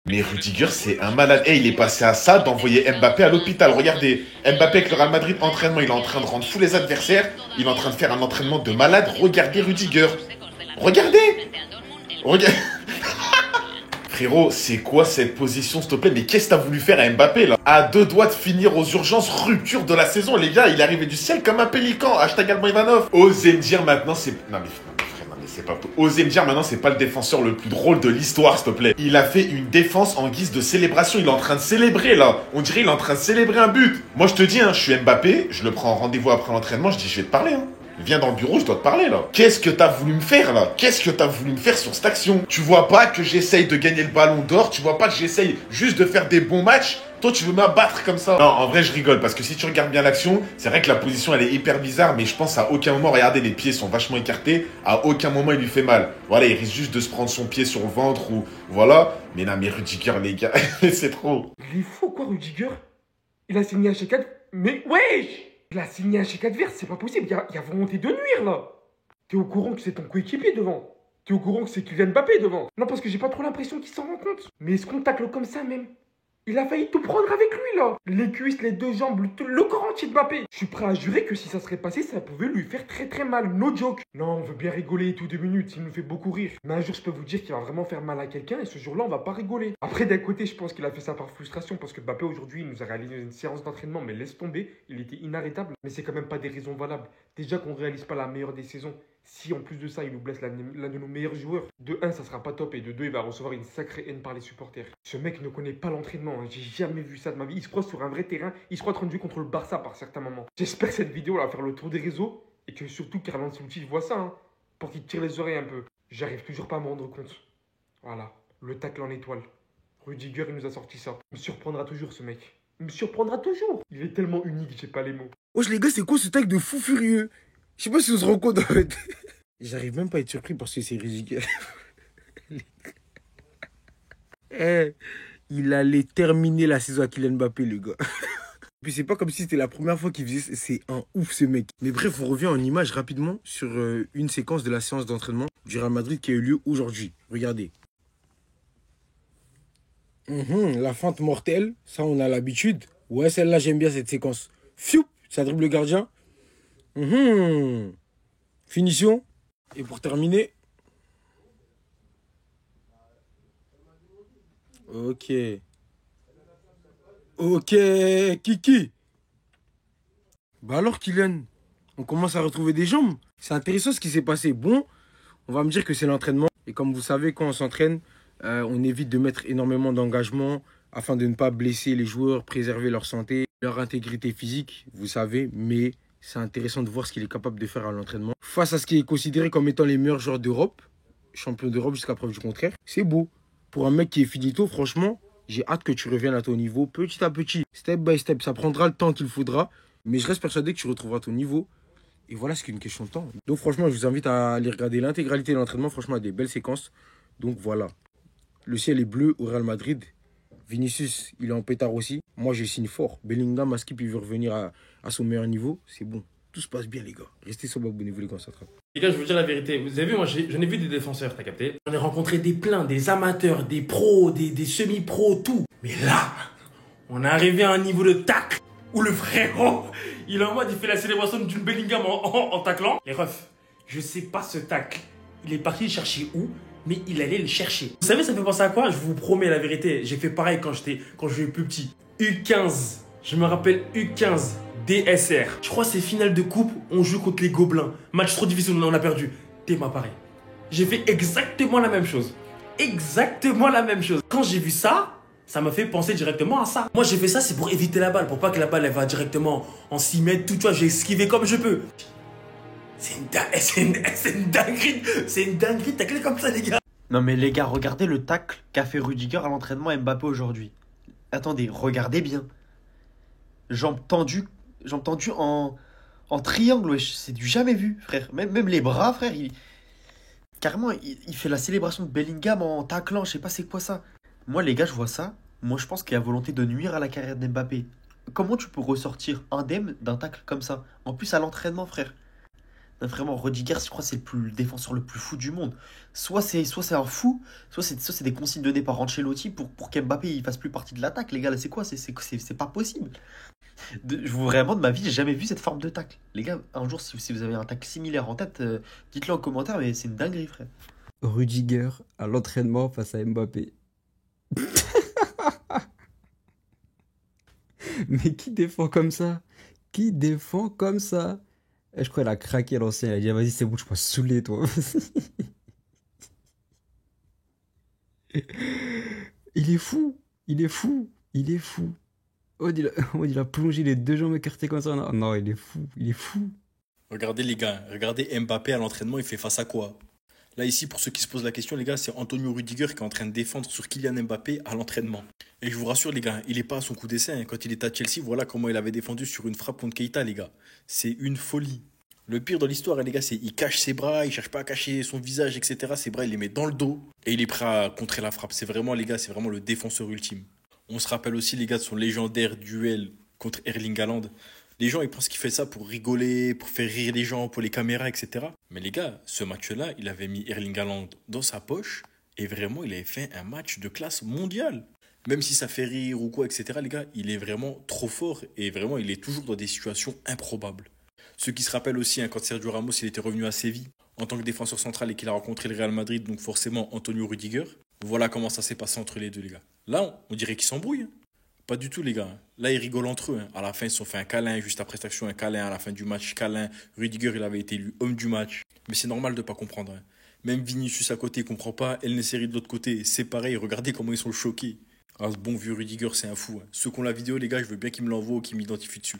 Mais Rudiger, c'est un malade. Et il est passé à ça d'envoyer Mbappé à l'hôpital. Regardez, Mbappé avec le Real Madrid, entraînement, il est en train de rendre fou les adversaires. Il est en train de faire un entraînement de malade. Regardez Rudiger. Regardez. Regardez. Frérot, c'est quoi cette position, s'il te plaît? Mais qu'est-ce que t'as voulu faire à Mbappé, là? À deux doigts de finir aux urgences, rupture de la saison, les gars. Il est arrivé du ciel comme un pélican. Hashtag Alban Ivanov. Osez me dire maintenant, c'est... Non mais frère, non mais c'est pas... Osez me dire maintenant, c'est pas le défenseur le plus drôle de l'histoire, s'il te plaît. Il a fait une défense en guise de célébration. Il est en train de célébrer, là. On dirait il est en train de célébrer un but. Moi, je te dis, hein, je suis Mbappé. Je le prends en rendez-vous après l'entraînement. Je dis, je vais te parler, hein. Viens dans le bureau, je dois te parler là. Qu'est-ce que t'as voulu me faire là? Qu'est-ce que t'as voulu me faire sur cette action? Tu vois pas que j'essaye de gagner le ballon d'or? Tu vois pas que j'essaye juste de faire des bons matchs? Toi, tu veux m'abattre comme ça? Non, en vrai, je rigole parce que si tu regardes bien l'action, c'est vrai que la position elle est hyper bizarre, mais je pense à aucun moment, regardez, les pieds sont vachement écartés, à aucun moment il lui fait mal. Voilà, il risque juste de se prendre son pied sur le ventre ou voilà. Mais non, mais Rudiger, les gars, c'est trop. Il est fou quoi, Rudiger? Il a signé un chèque adverse. Mais wesh! Il a signé un chèque adverse, c'est pas possible, il y a volonté de nuire là! T'es au courant que c'est ton coéquipier devant? T'es au courant que c'est Kylian Mbappé devant? Non, parce que j'ai pas trop l'impression qu'il s'en rend compte. Mais est-ce qu'on tacle comme ça même? Il a failli tout prendre avec lui là. Les cuisses, les deux jambes, le corps entier de Mbappé. Je suis prêt à jurer que si ça serait passé, ça pouvait lui faire très très mal. No joke. Non, on veut bien rigoler et tout 2 minutes, il nous fait beaucoup rire. Mais un jour, je peux vous dire qu'il va vraiment faire mal à quelqu'un et ce jour-là, on va pas rigoler. Après, d'un côté, je pense qu'il a fait ça par frustration parce que Mbappé aujourd'hui, il nous a réalisé une séance d'entraînement, mais laisse tomber, il était inarrêtable. Mais c'est quand même pas des raisons valables. Déjà qu'on réalise pas la meilleure des saisons. Si en plus de ça, il nous blesse l'un de nos meilleurs joueurs, de un, ça sera pas top, et de deux, il va recevoir une sacrée haine par les supporters. Ce mec ne connaît pas l'entraînement, hein. J'ai jamais vu ça de ma vie. Il se croit sur un vrai terrain, il se croit en train de jouer contre le Barça par certains moments. J'espère que cette vidéo va faire le tour des réseaux, et que surtout Carlo Ancelotti voit ça, hein, pour qu'il tire les oreilles un peu. J'arrive toujours pas à me rendre compte. Voilà, le tacle en étoile. Rudiger, il nous a sorti ça. Il me surprendra toujours, ce mec. Il me surprendra toujours. Il est tellement unique, j'ai pas les mots. Wesh les gars, c'est quoi ce tacle de fou furieux? Je sais pas si on se rend compte en fait. J'arrive même pas à être surpris parce que c'est ridicule. Eh, il allait terminer la saison à Kylian Mbappé, le gars. Puis c'est pas comme si c'était la première fois qu'il faisait. C'est un ouf ce mec. Mais bref, on revient en image rapidement sur une séquence de la séance d'entraînement du Real Madrid qui a eu lieu aujourd'hui. Regardez. La feinte mortelle, ça on a l'habitude. Ouais, celle-là j'aime bien cette séquence. Fiou, ça dribble le gardien. Finition. Et pour terminer. Ok. Ok, Kiki. Bah alors, Kylian, on commence à retrouver des jambes. C'est intéressant ce qui s'est passé. Bon, on va me dire que c'est l'entraînement. Et comme vous savez, quand on s'entraîne, on évite de mettre énormément d'engagement afin de ne pas blesser les joueurs, préserver leur santé, leur intégrité physique, vous savez. Mais c'est intéressant de voir ce qu'il est capable de faire à l'entraînement. Face à ce qui est considéré comme étant les meilleurs joueurs d'Europe, champion d'Europe jusqu'à preuve du contraire, c'est beau. Pour un mec qui est finito, franchement, j'ai hâte que tu reviennes à ton niveau petit à petit, step by step. Ça prendra le temps qu'il faudra, mais je reste persuadé que tu retrouveras ton niveau. Et voilà, c'est qu'une question de temps. Donc franchement, je vous invite à aller regarder l'intégralité de l'entraînement. Franchement, il y a des belles séquences. Donc voilà. Le ciel est bleu au Real Madrid. Vinicius, il est en pétard aussi. Moi, je signe fort. Bellingham, à Skip, il veut revenir à son meilleur niveau. C'est bon. Tout se passe bien, les gars. Restez sur abonnez-vous, les gars, ça attrape. Les gars, je vous dire la vérité. Vous avez vu, moi, j'en ai vu des défenseurs, t'as capté? J'en ai rencontré des pleins, des amateurs, des pros, des semi-pros, tout. Mais là, on est arrivé à un niveau de tacle où le frérot, il est en mode, il fait la célébration d'une Bellingham en taclant. Les refs, je sais pas ce tacle. Il est parti le chercher où, mais il allait le chercher. Vous savez, ça fait penser à quoi? Je vous promets la vérité. J'ai fait pareil quand j'étais plus petit. U15. Je me rappelle U15. DSR. Je crois que c'est finale de coupe, on joue contre les Gobelins. Match trop difficile, on a perdu. Théma pareil. J'ai fait exactement la même chose. Exactement la même chose. Quand j'ai vu ça, ça m'a fait penser directement à ça. Moi, j'ai fait ça, c'est pour éviter la balle, pour pas que la balle, elle va directement en 6 mètres, tout, tu vois, j'ai esquivé comme je peux. C'est une dinguerie. C'est une dinguerie de tacler comme ça, les gars. Non mais les gars, regardez le tacle qu'a fait Rudiger à l'entraînement à Mbappé aujourd'hui. Attendez, regardez bien. Jambes tendues en triangle, wesh. C'est du jamais vu, frère. Même les bras, frère, carrément, il fait la célébration de Bellingham en taclant, je sais pas c'est quoi ça. Moi, les gars, je vois ça. Moi, je pense qu'il y a volonté de nuire à la carrière d'Mbappé. Comment tu peux ressortir indemne d'un tacle comme ça? En plus, à l'entraînement, frère. Vraiment, Rudiger, je crois que c'est le défenseur le plus fou du monde. Soit c'est un fou, soit c'est des consignes données par Ancelotti pour qu'Mbappé il fasse plus partie de l'attaque. Les gars, là, c'est quoi? C'est pas possible. Vraiment, de ma vie, j'ai jamais vu cette forme de tacle. Les gars, un jour, si vous avez un tacle similaire en tête, dites-le en commentaire, mais c'est une dinguerie, frère. Rudiger à l'entraînement face à Mbappé. Mais qui défend comme ça? Qui défend comme ça? Eh, je crois qu'elle a craqué l'ancien. Elle a dit, ah, vas-y, c'est bon, je peux saouler, toi. Il est fou. Il est fou. Il est fou. Oh, il a plongé les deux jambes écartées comme ça. Non, non, il est fou. Il est fou. Regardez les gars, regardez Mbappé à l'entraînement, il fait face à quoi? Là ici, pour ceux qui se posent la question, les gars, c'est Antonio Rudiger qui est en train de défendre sur Kylian Mbappé à l'entraînement. Et je vous rassure les gars, il n'est pas à son coup d'essai, hein. Quand il était à Chelsea, voilà comment il avait défendu sur une frappe contre Keita, les gars. C'est une folie. Le pire dans l'histoire, les gars, c'est qu'il cache ses bras, il cherche pas à cacher son visage, etc. Ses bras, il les met dans le dos et il est prêt à contrer la frappe. C'est vraiment, les gars, c'est vraiment le défenseur ultime. On se rappelle aussi, les gars, de son légendaire duel contre Erling Haaland. Les gens, ils pensent qu'il fait ça pour rigoler, pour faire rire les gens, pour les caméras, etc. Mais les gars, ce match-là, il avait mis Erling Haaland dans sa poche et vraiment, il avait fait un match de classe mondiale. Même si ça fait rire ou quoi, etc., les gars, il est vraiment trop fort et vraiment, il est toujours dans des situations improbables. Ceux qui se rappellent aussi, hein, quand Sergio Ramos il était revenu à Séville en tant que défenseur central et qu'il a rencontré le Real Madrid, donc forcément Antonio Rudiger, voilà comment ça s'est passé entre les deux, les gars. Là, on dirait qu'ils s'embrouillent. Hein. Pas du tout, les gars. Là, ils rigolent entre eux. Hein. À la fin, ils se sont fait un câlin. Juste après cette action, un câlin. À la fin du match, câlin. Rudiger, il avait été élu homme du match. Mais c'est normal de ne pas comprendre. Hein. Même Vinicius à côté, il comprend pas. El Nesseri de l'autre côté, c'est pareil. Regardez comment ils sont choqués. Ah, ce bon vieux Rudiger, c'est un fou. Hein. Ceux qui ont la vidéo, les gars, je veux bien qu'ils me l'envoient ou qu'ils m'identifient dessus.